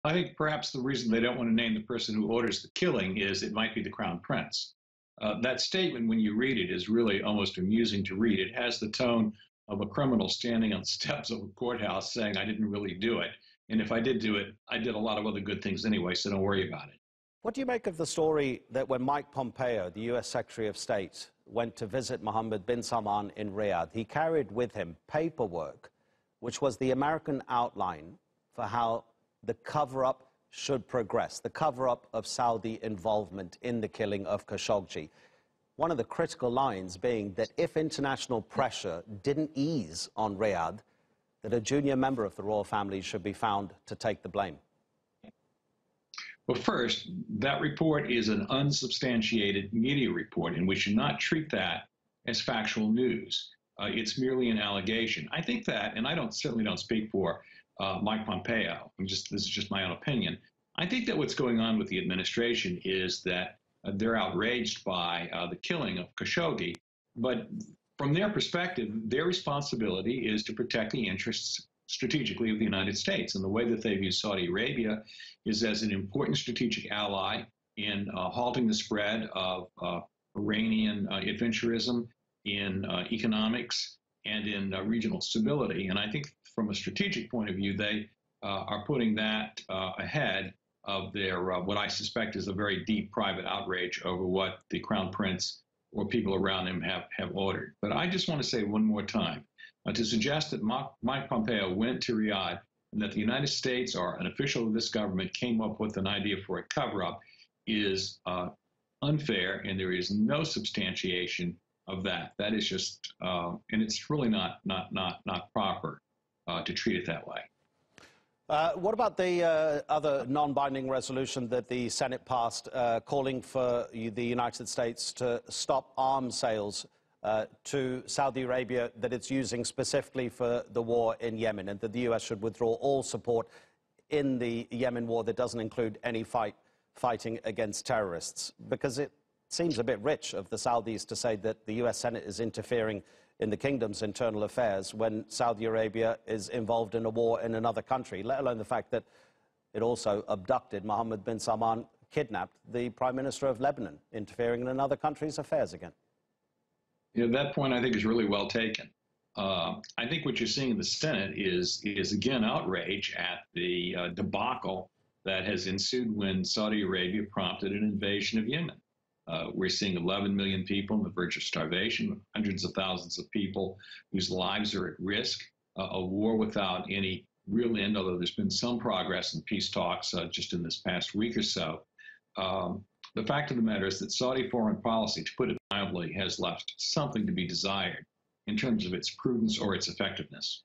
I think perhaps the reason they don't want to name the person who orders the killing is it might be the crown prince. That statement, when you read it, is really almost amusing to read. It has the tone of a criminal standing on the steps of a courthouse saying, I didn't really do it. And if I did do it, I did a lot of other good things anyway, so don't worry about it. What do you make of the story that when Mike Pompeo, the U.S. Secretary of State, went to visit Mohammed bin Salman in Riyadh, he carried with him paperwork which was the American outline for how the cover-up should progress, the cover-up of Saudi involvement in the killing of Khashoggi. One of the critical lines being that if international pressure didn't ease on Riyadh, that a junior member of the royal family should be found to take the blame. Well, first, that report is an unsubstantiated media report, and we should not treat that as factual news. It's merely an allegation. I think that, and certainly don't speak for Mike Pompeo. This is just my own opinion. I think that what's going on with the administration is that they're outraged by the killing of Khashoggi, but from their perspective, their responsibility is to protect the interests strategically of the United States. And the way that they view Saudi Arabia is as an important strategic ally in halting the spread of Iranian adventurism in economics and in regional stability. And I think from a strategic point of view, they are putting that ahead of their what I suspect is a very deep private outrage over what the Crown Prince or people around him have ordered. But I just want to say one more time, to suggest that Mike Pompeo went to Riyadh and that the United States or an official of this government came up with an idea for a cover-up is unfair, and there is no substantiation of that. That is just, and it's really not proper to treat it that way. What about the other non-binding resolution that the Senate passed calling for the United States to stop arms sales to Saudi Arabia that it's using specifically for the war in Yemen, and that the U.S. should withdraw all support in the Yemen war that doesn't include any fighting against terrorists? Because it seems a bit rich of the Saudis to say that the U.S. Senate is interfering in the kingdom's internal affairs when Saudi Arabia is involved in a war in another country, let alone the fact that it also abducted Mohammed bin Salman, kidnapped the Prime Minister of Lebanon, interfering in another country's affairs again. You know, that point I think is really well taken. I think what you're seeing in the Senate is again outrage at the debacle that has ensued when Saudi Arabia prompted an invasion of Yemen. We're seeing 11 million people on the verge of starvation, hundreds of thousands of people whose lives are at risk, a war without any real end, although there's been some progress in peace talks just in this past week or so. The fact of the matter is that Saudi foreign policy, to put it mildly, has left something to be desired in terms of its prudence or its effectiveness.